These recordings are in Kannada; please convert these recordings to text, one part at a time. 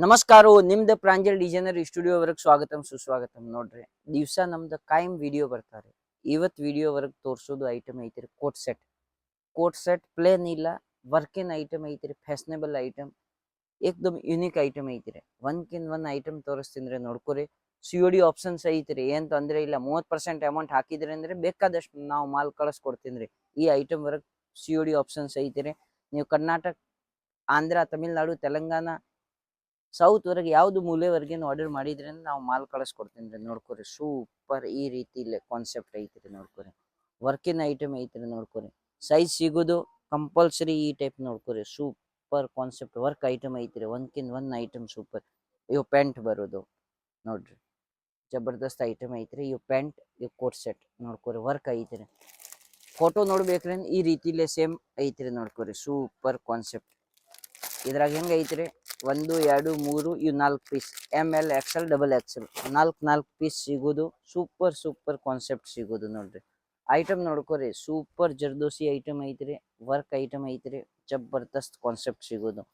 ನಮಸ್ಕಾರ ನಿಮ್ದು ಪ್ರಾಂಜಲ್ ಡಿಸೈನರ್ ಸ್ಟುಡಿಯೋ ವರ್ಗ ಸ್ವಾಗತಂ ಸುಸ್ವಾಗತಂ. ನೋಡ್ರಿ ದಿವಸ ನಮ್ದು ಕಾಯಂ ವಿಡಿಯೋ ಬರ್ತಾರೆ. ಇವತ್ತು ವಿಡಿಯೋ ವರ್ಗ ತೋರಿಸೋದು ಐಟಮ್ ಐತಿರಿ ಕೋಟ್ ಸೆಟ್ ಪ್ಲೇನ್ ಇಲ್ಲ, ವರ್ಕಿನ್ ಐಟಮ್ ಐತಿರಿ, ಫ್ಯಾಷನೇಬಲ್ ಐಟಮ್, ಏಕ್ದಮ್ ಯುನಿಕ್ ಐಟಮ್ ಐತಿರಿ. ಒಂದ್ ಐಟಮ್ ತೋರಿಸ್ತೀನಿ ನೋಡ್ಕೊರಿ. COD ಆಪ್ಷನ್ಸ್ ಐತಿರಿ, ಏನ್ ತೊಂದ್ರೆ ಇಲ್ಲ. 30% ಅಮೌಂಟ್ ಹಾಕಿದ್ರಿ ಅಂದ್ರೆ ಬೇಕಾದಷ್ಟು ನಾವು ಮಾಲ್ ಕಳಿಸ್ಕೊಡ್ತೀನಿ. ಈ ಐಟಮ್ ವರ್ಗ COD ಆಪ್ಷನ್ಸ್ ಐತಿರಿ. ನೀವು ಕರ್ನಾಟಕ, ಆಂಧ್ರ, ತಮಿಳ್ನಾಡು, ತೆಲಂಗಾಣ, ಸೌತ್ ವರೆಗೆ ಯಾವ್ದು ಮೂಲೆವರೆಗೇನು ಆರ್ಡರ್ ಮಾಡಿದ್ರಿ ಅಂದ್ರೆ ನಾವು ಮಾಲ್ ಕಳಿಸ್ಕೊಡ್ತೀನಿ. ನೋಡ್ಕೊರಿ ಸೂಪರ್ ಈ ರೀತಿ ಇಲ್ಲ ಕಾನ್ಸೆಪ್ಟ್ ಐತಿರಿ. ನೋಡ್ಕೊರಿ ವರ್ಕಿನ್ ಐಟಮ್ ಐತಿರಿ. ನೋಡ್ಕೊರಿ ಸೈಜ್ ಸಿಗೋದು ಕಂಪಲ್ಸರಿ ಈ ಟೈಪ್. ನೋಡ್ಕೊರಿ ಸೂಪರ್ ಕಾನ್ಸೆಪ್ಟ್ ವರ್ಕ್ ಐಟಮ್ ಐತಿರಿ. ಒಂದ್ ಐಟಮ್ ಸೂಪರ್. ಇವು ಪ್ಯಾಂಟ್ ಬರೋದು ನೋಡ್ರಿ, ಜಬರ್ದಸ್ತ್ ಐಟಮ್ ಐತ್ರಿ. ಇವು ಪ್ಯಾಂಟ್, ಇವು ಕೋಟ್ ಸೆಟ್ ನೋಡ್ಕೊರಿ ವರ್ಕ್ ಐತಿರಿ. ಫೋಟೋ ನೋಡ್ಬೇಕ್ರಿ ಈ ರೀತಿಲೇ ಸೇಮ್ ಐತ್ರಿ. ನೋಡ್ಕೊರಿ ಸೂಪರ್ ಕಾನ್ಸೆಪ್ಟ್. ಇದ್ರಾಗ ಹೆಂಗ ಐತ್ರಿ, 1 2 3 ಇವ್ 4 piece, ML XL XXL 4 piece ಸಿಗೋದು. ಸೂಪರ್ ಕಾನ್ಸೆಪ್ಟ್ ಸಿಗೋದು ನೋಡ್ರಿ. ಐಟಮ್ ನೋಡ್ಕೊರಿ ಸೂಪರ್ ಜರ್ದೋಸಿ ಐಟಮ್ ಐತ್ರಿ. ವರ್ಕ್ ಐಟಮ್ ಐತ್ರಿ. ಜಬರ್ದಸ್ತ್ ಕಾನ್ಸೆಪ್ಟ್ ಸಿಗೋದು,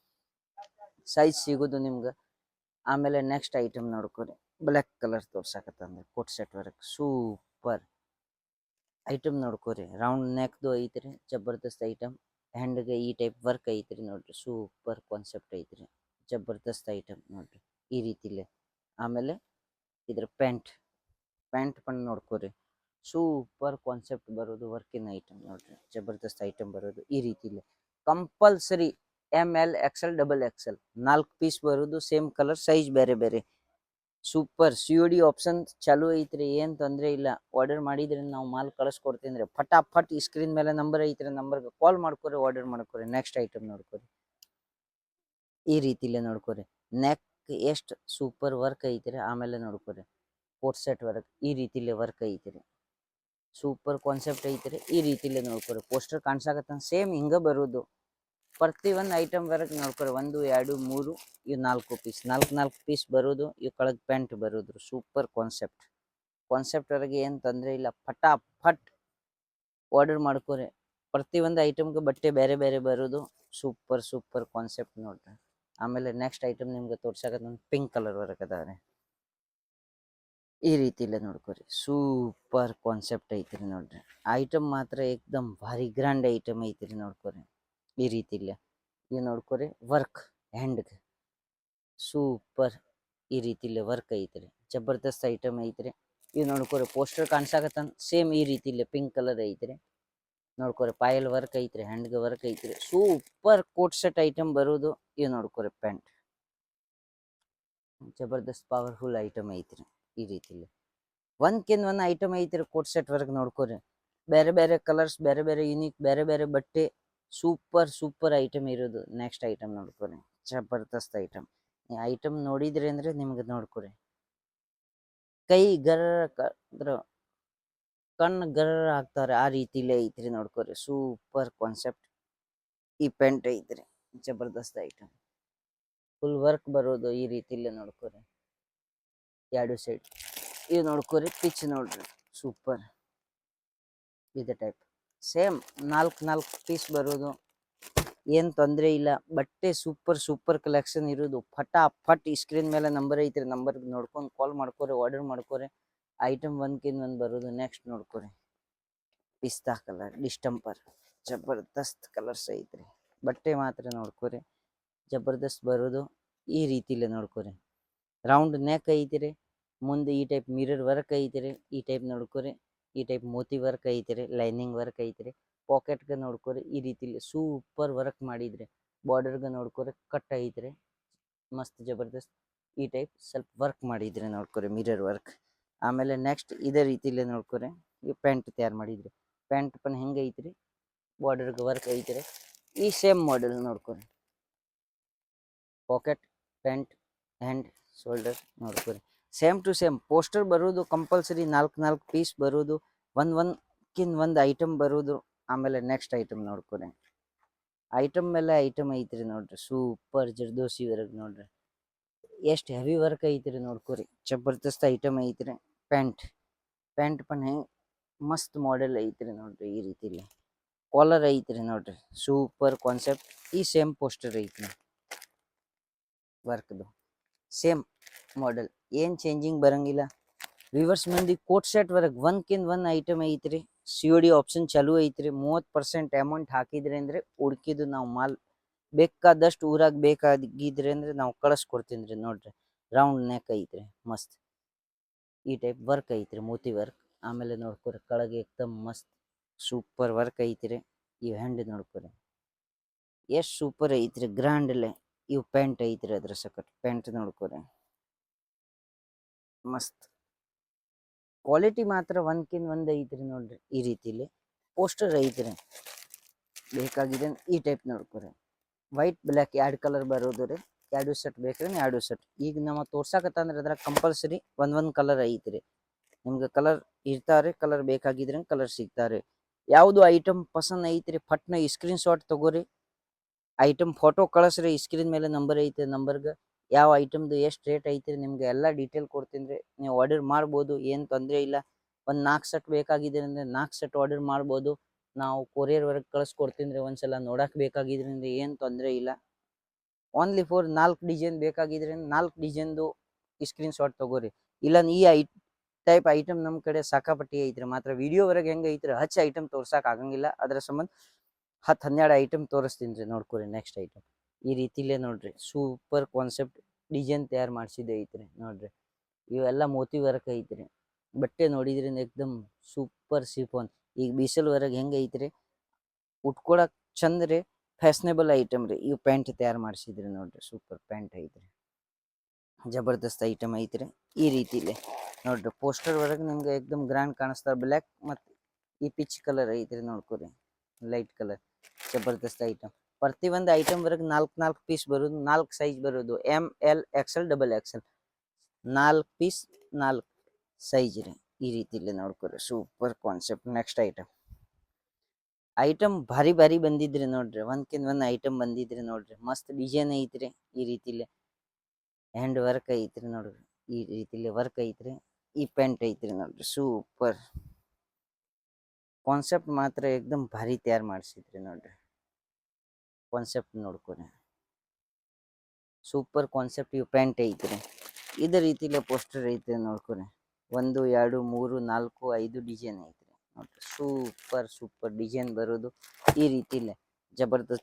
ಸೈಜ್ ಸಿಗೋದು ನಿಮ್ಗೆ. ಆಮೇಲೆ ನೆಕ್ಸ್ಟ್ ಐಟಮ್ ನೋಡ್ಕೊರಿ, ಬ್ಲ್ಯಾಕ್ ಕಲರ್ ತೋರ್ಸಾಕತ್ತಂದ್ರೆ coat set work super item ನೋಡ್ಕೊರಿ. ರೌಂಡ್ ನೆಕ್ದು ಐತ್ರಿ, ಜಬರ್ದಸ್ತ್ ಐಟಮ್. ಹ್ಯಾಂಡ್ಗೆ ಈ ಟೈಪ್ ವರ್ಕ್ ಐತ್ರಿ. ನೋಡ್ರಿ ಸೂಪರ್ ಕಾನ್ಸೆಪ್ಟ್ ಐತ್ರಿ. ಜಬರ್ದಸ್ತ್ ಐಟಮ್ ನೋಡ್ರಿ ಈ ರೀತಿಲೇ. ಆಮೇಲೆ ಇದ್ರ ಪ್ಯಾಂಟ್ ಪನ್ ನೋಡ್ಕೊರಿ ಸೂಪರ್ ಕಾನ್ಸೆಪ್ಟ್ ಬರೋದು. ವರ್ಕಿನ್ ಐಟಮ್ ನೋಡ್ರಿ, ಜಬರ್ದಸ್ತ್ ಐಟಮ್ ಬರೋದು ಈ ರೀತಿಲೇ. Compulsory ML XL XXL 4 piece ಬರೋದು. ಸೇಮ್ ಕಲರ್, ಸೈಜ್ ಬೇರೆ ಬೇರೆ. ಸೂಪರ್ COD ಆಪ್ಷನ್ ಚಾಲು ಐತ್ರಿ, ಏನ್ ತೊಂದ್ರೆ ಇಲ್ಲ. ಆರ್ಡರ್ ಮಾಡಿದ್ರೆ ನಾವು ಮಾಲ್ ಕಳಿಸ್ಕೊಡ್ತೀನಿ. ಫಟಾಫಟ್ ಈ ಸ್ಕ್ರೀನ್ ಮೇಲೆ ನಂಬರ್ ಐತ್ರಿ, ನಂಬರ್ಗೆ ಕಾಲ್ ಮಾಡ್ಕೊರಿ, ಆರ್ಡರ್ ಮಾಡ್ಕೊರಿ. ನೆಕ್ಸ್ಟ್ ಐಟಮ್ ನೋಡ್ಕೊರಿ ಈ ರೀತಿಲೇ. ನೋಡ್ಕೊರಿ ನೆಕ್ ಎಷ್ಟು ಸೂಪರ್ ವರ್ಕ್ ಐತಿರಿ. ಆಮೇಲೆ ನೋಡ್ಕೊರಿ ಕೋಟ್ ಸೆಟ್ ವರ್ಕ್ ಈ ರೀತಿಲೇ ವರ್ಕ್ ಐತಿರಿ. ಸೂಪರ್ ಕಾನ್ಸೆಪ್ಟ್ ಐತಿರಿ. ಈ ರೀತಿಲೇ ನೋಡ್ಕೊರಿ. ಪೋಸ್ಟರ್ ಕಾಣ್ಸಾಕತ್ತ ಸೇಮ್ ಹಿಂಗ ಬರೋದು. ಪ್ರತಿ ಒಂದು ಐಟಮ್ ವರ್ಕ್ ನೋಡ್ಕೊರಿ. 1 2 3 ಇವ್ 4 ಪೀಸ್, 4 ಪೀಸ್ ಬರೋದು. ಇವ್ ಕೆಳಗ್ ಪ್ಯಾಂಟ್ ಬರೋದು. ಸೂಪರ್ ಕಾನ್ಸೆಪ್ಟ್ ವರೆಗೆ ಏನ್ ತೊಂದ್ರೆ ಇಲ್ಲ. ಫಟಾಫಟ್ ಆರ್ಡರ್ ಮಾಡ್ಕೊರಿ. ಪ್ರತಿ ಒಂದು ಐಟಮ್ಗೆ ಬಟ್ಟೆ ಬೇರೆ ಬೇರೆ ಬರೋದು. ಸೂಪರ್ ಕಾನ್ಸೆಪ್ಟ್ ನೋಡ್ರಿ. ಆಮೇಲೆ ನೆಕ್ಸ್ಟ್ ಐಟಮ್ ನಿಮ್ಗೆ ತೋರ್ಸಕತ್ತ ಪಿಂಕ್ ಕಲರ್ ವರ್ಕ್ ಅದಾವೆ ಈ ರೀತಿಲೇ. ನೋಡ್ಕೊರಿ ಸೂಪರ್ ಕಾನ್ಸೆಪ್ಟ್ ಐತ್ರಿ. ನೋಡ್ರಿ ಐಟಮ್ ಮಾತ್ರ ಏಕ್ದಮ್ ಭಾರಿ ಗ್ರ್ಯಾಂಡ್ ಐಟಮ್ ಐತ್ರಿ. ನೋಡ್ಕೊರಿ ಈ ರೀತಿಲೇ. ಇವ್ ನೋಡ್ಕೊರಿ ವರ್ಕ್ ಹ್ಯಾಂಡ್ಗೆ ಸೂಪರ್ ಈ ರೀತಿಲೇ ವರ್ಕ್ ಐತ್ರಿ. ಜಬರ್ದಸ್ತ್ ಐಟಮ್ ಐತ್ರಿ. ಇವ್ ನೋಡ್ಕೊರಿ ಪೋಸ್ಟರ್ ಕಾಣ್ಸಾಕತ್ತ ಸೇಮ್ ಈ ರೀತಿಲೇ ಪಿಂಕ್ ಕಲರ್ ಐತ್ರಿ. ನೋಡ್ಕೊರಿ ಪಾಯಲ್ ವರ್ಕ್ ಐತ್ರಿ, ಹ್ಯಾಂಡ್ಗೆ ವರ್ಕ್ ಐತ್ರಿ. ಸೂಪರ್ ಕೋಟ್ ಸೆಟ್ ಐಟಮ್ ಬರೋದು. ಇವ್ ನೋಡ್ಕೊರಿ ಪ್ಯಾಂಟ್, ಜಬರ್ದಸ್ತ್ ಪವರ್ಫುಲ್ ಐಟಮ್ ಐತ್ರಿ ಈ ರೀತಿಲಿ. ಒಂದ್ ಐಟಮ್ ಐತ್ರಿ ಕೋಟ್ ಸೆಟ್ ವರ್ಕ್. ನೋಡ್ಕೊರಿ ಬೇರೆ ಬೇರೆ ಕಲರ್ಸ್, ಬೇರೆ ಬೇರೆ ಯುನಿಕ್, ಬೇರೆ ಬೇರೆ ಬಟ್ಟೆ. ಸೂಪರ್ ಐಟಮ್ ಇರೋದು. ನೆಕ್ಸ್ಟ್ ಐಟಮ್ ನೋಡ್ಕೊರಿ ಜಬರ್ದಸ್ತ್ ಐಟಮ್. ಈ ಐಟಮ್ ನೋಡಿದ್ರಿ ಅಂದ್ರೆ ನಿಮ್ಗೆ ನೋಡ್ಕೊರಿ ಕೈ ಗರ್ರ ಕಣ್ಣು ಗರ್ರ ಆಗ್ತಾರೆ ಆ ರೀತಿಲೇ ಐತ್ರಿ. ನೋಡ್ಕೊರಿ ಸೂಪರ್ ಕಾನ್ಸೆಪ್ಟ್. ಈ ಪೆಂಟ್ ಐತ್ರಿ, ಜಬರ್ದಸ್ತ್ ಐಟಮ್. ಫುಲ್ ವರ್ಕ್ ಬರೋದು ಈ ರೀತಿಲೇ. ನೋಡ್ಕೊರಿ 2 ಸೈಡ್. ಇದು ನೋಡ್ಕೊರಿ ಪಿಚ್ ನೋಡ್ರಿ ಸೂಪರ್ ಇದೆ ಟೈಪ್. ಸೇಮ್ 4 ಪೀಸ್ ಬರೋದು. ಏನ್ ತೊಂದ್ರೆ ಇಲ್ಲ. ಬಟ್ಟೆ ಸೂಪರ್ ಕಲೆಕ್ಷನ್ ಇರೋದು. ಫಟಾಫಟ್ ಈ ಸ್ಕ್ರೀನ್ ಮೇಲೆ ನಂಬರ್ ಐತ್ರಿ, ನಂಬರ್ ನೋಡ್ಕೊಂಡು ಕಾಲ್ ಮಾಡ್ಕೊರಿ, ಆರ್ಡರ್ ಮಾಡ್ಕೊರಿ. ಐಟಮ್ ಒಂದ್ ಬರೋದು. ನೆಕ್ಸ್ಟ್ ನೋಡ್ಕೊರಿ ಪಿಸ್ತಾ ಕಲರ್ ಡಿಸ್ಟಂಪರ್, ಜಬರ್ದಸ್ತ್ ಕಲರ್ಸ್ ಐತ್ರಿ. ಬಟ್ಟೆ ಮಾತ್ರ ನೋಡ್ಕೊರಿ ಜಬರ್ದಸ್ತ್ ಬರೋದು ಈ ರೀತಿಲೇ. ನೋಡ್ಕೊರಿ ರೌಂಡ್ ನೆಕ್ ಐತಿರಿ. ಮುಂದೆ ಈ ಟೈಪ್ ಮಿರರ್ ವರ್ಕ್ ಐತಿರಿ. ಈ ಟೈಪ್ ನೋಡ್ಕೊರಿ. ಈ ಟೈಪ್ ಮೋತಿ ವರ್ಕ್ ಐತಿರಿ, ಲೈನಿಂಗ್ ವರ್ಕ್ ಐತಿರಿ. ಪಾಕೆಟ್ಗೆ ನೋಡ್ಕೊರಿ ಈ ರೀತಿಲಿ ಸೂಪರ್ ವರ್ಕ್ ಮಾಡಿದ್ರಿ. ಬಾರ್ಡರ್ಗೆ ನೋಡ್ಕೊರಿ ಕಟ್ ಐತ್ರಿ, ಮಸ್ತ್ ಜಬರ್ದಸ್ತ್. ಈ ಟೈಪ್ ಸ್ವಲ್ಪ ವರ್ಕ್ ಮಾಡಿದ್ರಿ. ನೋಡ್ಕೊರಿ ಮಿರರ್ ವರ್ಕ್. ಆಮೇಲೆ ನೆಕ್ಸ್ಟ್ ಇದೇ ರೀತಿಲೇ ನೋಡ್ಕೊರಿ ಈ ಪ್ಯಾಂಟ್ ತಯಾರು ಮಾಡಿದ್ರಿ. ಪ್ಯಾಂಟ್ ಪನ್ ಹೆಂಗೆ ಐತ್ರಿ, ಬಾರ್ಡರ್ಗೆ ವರ್ಕ್ ಐತ್ರಿ. ಈ ಸೇಮ್ ಮಾಡೆಲ್ ನೋಡ್ಕೊರಿ ಪಾಕೆಟ್, ಪ್ಯಾಂಟ್, ಹ್ಯಾಂಡ್, ಶೋಲ್ಡರ್ ನೋಡ್ಕೊರಿ ಸೇಮ್ ಟು ಸೇಮ್. ಪೋಸ್ಟರ್ ಬರೋದು ಕಂಪಲ್ಸರಿ 4 ಪೀಸ್ ಬರೋದು. ಒಂದ್ ಐಟಮ್ ಬರೋದು. ಆಮೇಲೆ ನೆಕ್ಸ್ಟ್ ಐಟಮ್ ನೋಡ್ಕೊರಿ ಐಟಮ್ ಮೇಲೆ ಐಟಮ್ ಐತ್ರಿ. ನೋಡ್ರಿ ಸೂಪರ್ ಜರ್ದೋಸಿ ವರ್ಕ್ ನೋಡ್ರಿ ಎಷ್ಟು ಹೆವಿ ವರ್ಕ್ ಐತ್ರಿ. ನೋಡ್ಕೊರಿ ಜಬರ್ದಸ್ತ್ ಐಟಮ್ ಐತ್ರಿ. ಪ್ಯಾಂಟ್ ಪನ್ ಹೆಂಗ್ ಮಸ್ತ್ ಮಾಡೆಲ್ ಐತ್ರಿ. ನೋಡ್ರಿ ಈ ರೀತಿಲಿ ಕಾಲರ್ ಐತ್ರಿ. ನೋಡ್ರಿ ಸೂಪರ್ ಕಾನ್ಸೆಪ್ಟ್. ಈ ಸೇಮ್ ಪೋಸ್ಟರ್ ಐತ್ರಿ ವರ್ಕ್ದು. ಸೇಮ್ ಮಾಡೆಲ್, ಏನ್ ಚೇಂಜಿಂಗ್ ಬರಂಗಿಲ್ಲ. ವಿವರ್ಸ್ ಮಂದಿ ಕೋಟ್ ಸೆಟ್ ವರ್ಗ ಒಂದ್ಕಿಂತ ಒಂದ್ ಐಟಮ್ ಐತ್ರಿ. COD ಆಪ್ಷನ್ ಚಾಲೂ ಐತ್ರಿ. 30% ಅಮೌಂಟ್ ಹಾಕಿದ್ರಿ ಅಂದ್ರೆ ಉಳ್ಕಿದ್ದು ನಾವು ಮಾಲ್ ಬೇಕಾದಷ್ಟು ಊರಾಗ ಬೇಕಾಗಿದ್ರಿ ಅಂದ್ರೆ ನಾವು ಕಳಿಸ್ಕೊಡ್ತೀನಿ ನೋಡ್ರಿ. ರೌಂಡ್ ನೆಕ್ ಐತ್ರಿ, ಮಸ್ತ್ ಈ ಟೈಪ್ ವರ್ಕ್ ಐತ್ರಿ, ಮೋತಿ ವರ್ಕ್. ಆಮೇಲೆ ನೋಡ್ಕೊರಿ ಕೆಳಗೆ ಏಕ್ದಮ್ ಮಸ್ತ್ ಸೂಪರ್ ವರ್ಕ್ ಐತ್ರಿ. ಇವ್ ಹ್ಯಾಂಡ್ ನೋಡ್ಕೊರಿ ಎಷ್ಟ್ ಸೂಪರ್ ಐತ್ರಿ, ಗ್ರ್ಯಾಂಡ್ ಅಲ್ಲೇ. ಇವ್ ಪ್ಯಾಂಟ್ ಐತ್ರಿ, ಅದ್ರ ಸಕಟ್ ಪ್ಯಾಂಟ್ ನೋಡ್ಕೊರಿ ಮಸ್ತ್ ಕ್ವಾಲಿಟಿ ಮಾತ್ರ ಒಂದ್ಕಿಂತ ಒಂದ್ ಐತ್ರಿ ನೋಡ್ರಿ. ಈ ರೀತಿಲಿ ಪೋಸ್ಟರ್ ಐತ್ರಿ, ಬೇಕಾಗಿದೆ ಈ ಟೈಪ್ ನೋಡ್ಕೊರಿ. ವೈಟ್ ಬ್ಲ್ಯಾಕ್ 2 ಕಲರ್ ಬರೋದು ರೀ. 2 ಸೆಟ್ ಬೇಕ್ರಿ, 2 ಸೆಟ್. ಈಗ ನಮ್ಮ ತೋರ್ಸಾಕತ್ತಂದ್ರೆ ಅದ್ರಾಗ ಕಂಪಲ್ಸರಿ ಒಂದ್ ಕಲರ್ ಐತ್ರಿ. ನಿಮ್ಗೆ ಕಲರ್ ಇರ್ತಾವ್ರಿ, ಕಲರ್ ಬೇಕಾಗಿದ್ರೆ ಕಲರ್ ಸಿಗ್ತಾವ್ರಿ. ಯಾವ್ದು ಐಟಮ್ ಪಸಂದ್ ಐತ್ರಿ ಫಟ್ನ ಸ್ಕ್ರೀನ್ ಶಾಟ್ ತಗೋರಿ, ಐಟಮ್ ಫೋಟೋ ಕಳಿಸ್ರಿ. ಸ್ಕ್ರೀನ್ ಮೇಲೆ ನಂಬರ್ ಐತೆ, ನಂಬರ್ಗೆ ಯಾವ ಐಟಮ್ದು ಎಷ್ಟು ರೇಟ್ ಐತ್ರಿ ನಿಮ್ಗೆ ಎಲ್ಲ ಡೀಟೇಲ್ ಕೊಡ್ತೀನಿ. ನೀವು ಆರ್ಡರ್ ಮಾಡ್ಬೋದು, ಏನು ತೊಂದರೆ ಇಲ್ಲ. ಒಂದು 4 ಸೆಟ್ ಬೇಕಾಗಿದೆ ಅಂದ್ರೆ 4 ಸೆಟ್ ಆರ್ಡರ್ ಮಾಡ್ಬೋದು. ನಾವು ಕೊರಿಯರ್ ವರ್ಗ ಕಳಿಸ್ಕೊಡ್ತೀನಿ. ಒಂದ್ಸಲ ನೋಡಕ್ ಬೇಕಾಗಿದ್ರಿಂದ ಏನು ತೊಂದರೆ ಇಲ್ಲ. ಓನ್ಲಿ ಫಾರ್ 4 ಡಿಸೈನ್ ಬೇಕಾಗಿದ್ರೆ 4 ಡಿಸೈನ್ದು ಸ್ಕ್ರೀನ್ ಶಾಟ್ ತಗೋರಿ. ಇಲ್ಲ ಈ ಟೈಪ್ ಐಟಮ್ ನಮ್ಮ ಕಡೆ ಸಾಕಾಪಟ್ಟಿ ಐತ್ರಿ. ಮಾತ್ರ ವಿಡಿಯೋವರೆಗೆ ಹೆಂಗೆ ಐತ್ರಿ, ಹಚ್ಚ ಐಟಮ್ ತೋರ್ಸಕ್ ಆಗಂಗಿಲ್ಲ. ಅದ್ರ ಸಂಬಂಧ 10-12 ಐಟಮ್ ತೋರಿಸ್ತೀನಿ ರೀ. ನೋಡ್ಕೊರಿ ನೆಕ್ಸ್ಟ್ ಐಟಮ್ ಈ ರೀತಿಲೇ ನೋಡ್ರಿ. ಸೂಪರ್ ಕಾನ್ಸೆಪ್ಟ್ ಡಿಸೈನ್ ತಯಾರು ಮಾಡಿಸಿದೆ ಐತ್ರಿ ನೋಡ್ರಿ. ಇವೆಲ್ಲ ಮೋತಿ ವರ್ಕ್ ಐತ್ರಿ. ಬಟ್ಟೆ ನೋಡಿದ್ರಿಂದ ಏಕ್ದಮ್ ಸೂಪರ್ ಸಿಫಾನ್. ಈಗ ಬಿಸಿಲ್ವರೆಗೆ ಹೆಂಗೆ ಐತ್ರಿ, ಉಟ್ಕೊಳಕ್ ಚಂದ ರೀ, ಫ್ಯಾಷನೇಬಲ್ ಐಟಮ್ ರೀ. ಇವು ಪ್ಯಾಂಟ್ ತಯಾರು ಮಾಡಿಸಿದ್ರಿ ನೋಡ್ರಿ, ಸೂಪರ್ ಪ್ಯಾಂಟ್ ಐತ್ರಿ, ಜಬರ್ದಸ್ತ್ ಐಟಮ್ ಐತ್ರಿ. ಈ ರೀತಿಲಿ ನೋಡ್ರಿ ಪೋಸ್ಟರ್ ವರ್ಗ ನಿಮ್ಗೆ ಏಕ್ದಮ್ ಗ್ರ್ಯಾಂಡ್ ಕಾಣಿಸ್ತಾವ. ಬ್ಲ್ಯಾಕ್ ಮತ್ತು ಈ ಪಿಚ್ ಕಲರ್ ಐತ್ರಿ ನೋಡ್ಕೊರಿ, ಲೈಟ್ ಕಲರ್, ಜಬರ್ದಸ್ತ್ ಐಟಮ್. ಪ್ರತಿ ಒಂದು ಐಟಮ್ ವರ್ಗ 4 ಪೀಸ್ ಬರೋದು, 4 ಸೈಜ್ ಬರೋದು. ML XL XXL 4 piece 4 size ರೀ. ಈ ರೀತಿಲಿ ನೋಡ್ಕೊರಿ ಸೂಪರ್ ಕಾನ್ಸೆಪ್ಟ್. ನೆಕ್ಸ್ಟ್ ಐಟಮ್ ಭಾರಿ ಬಂದಿದ್ರಿ ನೋಡ್ರಿ. ಒಂದ್ಕಿಂತ ಒಂದ್ ಐಟಮ್ ಬಂದಿದ್ರಿ ನೋಡ್ರಿ. ಮಸ್ತ್ ಡಿಸೈನ್ ಐತ್ರಿ. ಈ ರೀತಿಲಿ ಹ್ಯಾಂಡ್ ವರ್ಕ್ ಐತ್ರಿ ನೋಡ್ರಿ. ಈ ರೀತಿಲಿ ವರ್ಕ್ ಐತ್ರಿ. ಈ ಪ್ಯಾಂಟ್ ಐತ್ರಿ ನೋಡ್ರಿ, ಸೂಪರ್ ಕಾನ್ಸೆಪ್ಟ್. ಮಾತ್ರ ಏಕ್ದಮ್ ಭಾರಿ ತಯಾರು ಮಾಡಿಸಿದ್ರಿ ನೋಡ್ರಿ. ಕಾನ್ಸೆಪ್ಟ್ ನೋಡ್ಕೊರಿ, ಸೂಪರ್ ಕಾನ್ಸೆಪ್ಟ್. ಇವು ಪ್ಯಾಂಟ್ ಐತ್ರಿ. ಇದೇ ರೀತಿಲಿ ಪೋಸ್ಟರ್ ಐತ್ರಿ ನೋಡ್ಕೊರಿ. 1 2 3 4 5 ಡಿಸೈನ್ ಐತ್ರಿ ನೋಡ್ರಿ. ಸೂಪರ್ ಡಿಸೈನ್ ಬರೋದು ಈ ರೀತಿಲೆ.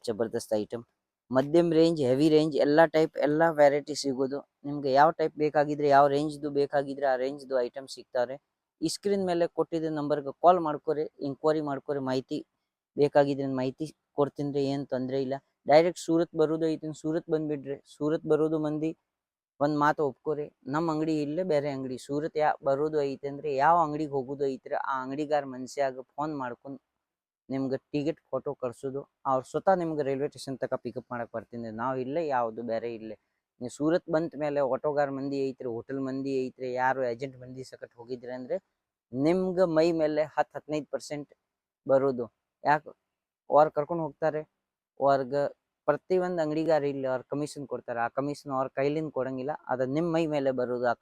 ಜಬರ್ದಸ್ತ್ ಐಟಮ್. ಮಧ್ಯಮ್ ರೇಂಜ್, ಹೆವಿ ರೇಂಜ್, ಎಲ್ಲ ಟೈಪ್ ಎಲ್ಲ ವೆರೈಟಿ ಸಿಗೋದು. ನಿಮ್ಗೆ ಯಾವ ಟೈಪ್ ಬೇಕಾಗಿದ್ರೆ, ಯಾವ ರೇಂಜ್ದು ಬೇಕಾಗಿದ್ರೆ ಆ ರೇಂಜ್ದು ಐಟಮ್ ಸಿಗ್ತಾರೆ. ಈ ಸ್ಕ್ರೀನ್ ಮೇಲೆ ಕೊಟ್ಟಿದ್ದ ನಂಬರ್ಗೆ ಕಾಲ್ ಮಾಡ್ಕೊರಿ, ಎಂಕ್ವೈರಿ ಮಾಡ್ಕೊರಿ. ಮಾಹಿತಿ ಬೇಕಾಗಿದ್ರೆ ಮಾಹಿತಿ ಕೊಡ್ತೀನಿ, ಏನು ತೊಂದರೆ ಇಲ್ಲ. ಡೈರೆಕ್ಟ್ ಸೂರತ್ ಬರೋದು ಐತಿ, ಸೂರತ್ ಬಂದ್ಬಿಡ್ರಿ. ಸೂರತ್ ಬರೋದು ಮಂದಿ ಒಂದು ಮಾತು ಒಪ್ಕೋರಿ, ನಮ್ಮ ಅಂಗಡಿ ಇಲ್ಲೇ ಬೇರೆ ಅಂಗಡಿ. ಸೂರತ್ ಬರೋದು ಐತೆ ಅಂದ್ರೆ ಯಾವ ಅಂಗಡಿಗೆ ಹೋಗೋದು ಐತ್ರಿ, ಆ ಅಂಗಡಿಗಾರ ಮನುಷ್ಯಾಗ ಫೋನ್ ಮಾಡ್ಕೊಂಡು ನಿಮ್ಗೆ ಟಿಕೆಟ್ ಫೋಟೋ ಕಳ್ಸೋದು. ಅವ್ರು ಸ್ವತಃ ನಿಮ್ಗೆ ರೈಲ್ವೆ ಸ್ಟೇಷನ್ ತನಕ ಪಿಕಪ್ ಮಾಡಕ್ಕೆ ಬರ್ತೀನಿ. ನಾವು ಇಲ್ಲೇ, ಯಾವುದು ಬೇರೆ ಇಲ್ಲೇ. ನೀವು ಸೂರತ್ ಬಂತ ಮೇಲೆ ಆಟೋಗಾರ್ ಮಂದಿ ಐತ್ರಿ, ಹೋಟೆಲ್ ಮಂದಿ ಐತ್ರಿ, ಯಾರು ಏಜೆಂಟ್ ಮಂದಿ ಸಕಟ್ ಹೋಗಿದ್ರಿ ಅಂದ್ರೆ ನಿಮ್ಗೆ ಮೈ ಮೇಲೆ 10-15% ಬರೋದು. ಯಾಕೆ ಅವ್ರು ಕರ್ಕೊಂಡು ಹೋಗ್ತಾರೆ, ಅವ್ರಿಗೆ ಪ್ರತಿಯೊಂದು ಅಂಗಡಿಗಾರ ಇಲ್ಲಿ ಅವ್ರ ಕಮಿಷನ್ ಕೊಡ್ತಾರೆ. ಆ ಕಮಿಷನ್ ಅವ್ರ ಕೈಲಿಂದ ಕೊಡಂಗಿಲ್ಲ, ಅದು ನಿಮ್ಮ ಮೈ ಮೇಲೆ ಬರೋದು. ಆ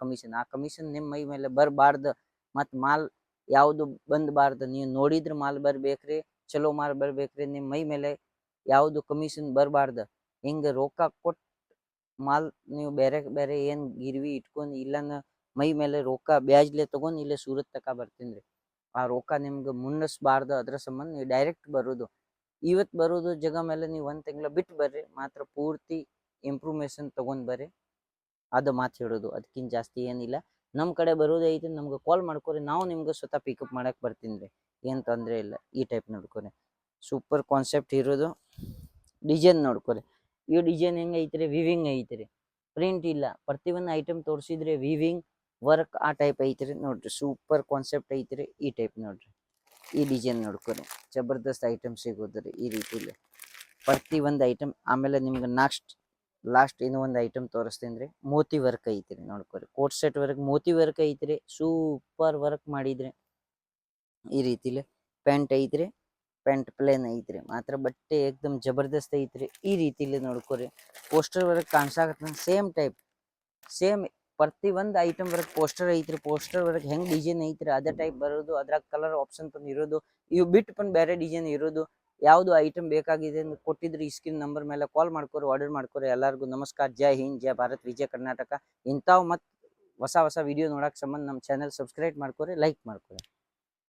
ಕಮಿಷನ್ ನಿಮ್ಮ ಮೈ ಮೇಲೆ ಬರಬಾರ್ದು. ಮತ್ತು ಮಾಲ್ ಯಾವುದು ಬಂದಬಾರ್ದು. ನೀವು ನೋಡಿದ್ರೆ ಮಾಲ್ ಬರ್ಬೇಕ್ರಿ, ಚಲೋ ಮಾಲ್ ಬರ್ಬೇಕ್ರಿ. ನಿಮ್ಮ ಮೈ ಮೇಲೆ ಯಾವುದು ಕಮಿಷನ್ ಬರಬಾರ್ದು. ಹಿಂಗೆ ರೊಕ್ಕ ಕೊಟ್ಟು ಮಾಲ್ ನೀವು ಬೇರೆ ಏನು ಗಿರ್ವಿ ಇಟ್ಕೊಂಡು ಇಲ್ಲನ ಮೈ ಮೇಲೆ ರೊಕ್ಕ ಬ್ಯಾಜ್ಲೆ ತೊಗೊಂಡು ಇಲ್ಲೇ ಸೂರತ್ ತಕ ಬರ್ತೀನಿ ರೀ. ಆ ರೊಕ್ಕ ನಿಮ್ಗೆ ಮುನ್ನಿಸ್ಬಾರ್ದು. ಅದ್ರ ಸಂಬಂಧ ನೀವು ಡೈರೆಕ್ಟ್ ಬರೋದು. ಇವತ್ತು ಬರೋದು ಜಾಗ ಮೇಲೆ ನೀವು 1 ತಿಂಗಳ ಬಿಟ್ಟು ಬರ್ರಿ. ಮಾತ್ರ ಪೂರ್ತಿ ಇಂಪ್ರೂವ್ಮೇಷನ್ ತೊಗೊಂಡು ಬರ್ರಿ. ಅದು ಮಾತು ಹೇಳೋದು, ಅದಕ್ಕಿಂತ ಜಾಸ್ತಿ ಏನಿಲ್ಲ. ನಮ್ಮ ಕಡೆ ಬರೋದು ಐತಿ, ನಮ್ಗೆ ಕಾಲ್ ಮಾಡ್ಕೊರಿ, ನಾವು ನಿಮ್ಗೆ ಸ್ವತಃ ಪಿಕಪ್ ಮಾಡಕ್ಕೆ ಬರ್ತೀನಿ ರೀ. ಏನು ತೊಂದರೆ ಇಲ್ಲ. ಈ ಟೈಪ್ ನೋಡ್ಕೊರಿ, ಸೂಪರ್ ಕಾನ್ಸೆಪ್ಟ್ ಇರೋದು. ಡಿಸೈನ್ ನೋಡ್ಕೊರಿ. ಈ ಡಿಸೈನ್ ಹೆಂಗೆ ಐತ್ರಿ, ವಿವಿಂಗ್ ಐತ್ರಿ, ಪ್ರಿಂಟ್ ಇಲ್ಲ. ಪ್ರತಿಯೊಂದು ಐಟಮ್ ತೋರಿಸಿದ್ರೆ ವಿವಿಂಗ್ ವರ್ಕ್ ಆ ಟೈಪ್ ಐತ್ರಿ ನೋಡ್ರಿ. ಸೂಪರ್ ಕಾನ್ಸೆಪ್ಟ್ ಐತ್ರಿ. ಈ ಟೈಪ್ ನೋಡ್ರಿ. ಈ ಡಿಸೈನ್ ನೋಡ್ಕೊರಿ, ಜಬರ್ದಸ್ತ್ ಐಟಮ್ ಸಿಗೋದ್ರಿ ಈ ರೀತಿಲಿ ಪ್ರತಿ ಒಂದು ಐಟಮ್. ಆಮೇಲೆ ನಿಮ್ಗೆ ಲಾಸ್ಟ್ ಇನ್ನೂ ಒಂದು ಐಟಮ್ ತೋರಿಸ್ತೀನಿ ರೀ. ಮೋತಿ ವರ್ಕ್ ಐತ್ರಿ ನೋಡ್ಕೊರಿ. ಕೋಟ್ ಸೆಟ್ ವರ್ಕ್ ಮೋತಿ ವರ್ಕ್ ಐತ್ರಿ, ಸೂಪರ್ ವರ್ಕ್ ಮಾಡಿದ್ರಿ. ಈ ರೀತಿಲಿ ಪ್ಯಾಂಟ್ ಐತ್ರಿ, ಪ್ಯಾಂಟ್ ಪ್ಲೇನ್ ಐತ್ರಿ. ಮಾತ್ರ ಬಟ್ಟೆ ಏಕ್ದಮ್ ಜಬರ್ದಸ್ತ್ ಐತ್ರಿ. ಈ ರೀತಿಲಿ ನೋಡ್ಕೊರಿ. ಪೋಸ್ಟರ್ ವರ್ಕ್ ಕಾಣಿಸಾಕತ್ತ ಸೇಮ್ ಟೈಪ್, ಸೇಮ್ ಪ್ರತಿ ಒಂದು ಐಟಮ್ ವರ್ಕ್ ಪೋಸ್ಟರ್ ಐತ್ರಿ. ಪೋಸ್ಟರ್ ವರ್ಕ್ ಹೆಂಗ್ ಡಿಸೈನ್ ಐತ್ರಿ ಅದೇ ಟೈಪ್ ಬರೋದು. ಅದ್ರಾಗ ಕಲರ್ ಆಪ್ಷನ್ ತಂದು ಇರೋದು. ಇವು ಬಿಟ್ಟು ಬೇರೆ ಡಿಸೈನ್ ಇರೋದು. ಯಾವುದು ಐಟಮ್ ಬೇಕಾಗಿದೆ ಅಂತ ಕೊಟ್ಟಿದ್ರೆ ಈ ಸ್ಕ್ರೀನ್ ನಂಬರ್ ಮೇಲೆ ಕಾಲ್ ಮಾಡ್ಕೊರಿ, ಆರ್ಡರ್ ಮಾಡ್ಕೊರಿ. ಎಲ್ಲರಿಗೂ ನಮಸ್ಕಾರ. ಜೈ ಹಿಂದ್, ಜೈ ಭಾರತ್, ವಿಜಯ ಕರ್ನಾಟಕ. ಇಂಥವು ಮತ್ತು ಹೊಸ ವಿಡಿಯೋ ನೋಡಕ್ಕೆ ಸಂಬಂಧ ನಮ್ಮ ಚಾನೆಲ್ ಸಬ್ಸ್ಕ್ರೈಬ್ ಮಾಡ್ಕೊರಿ, ಲೈಕ್ ಮಾಡ್ಕೊರಿ.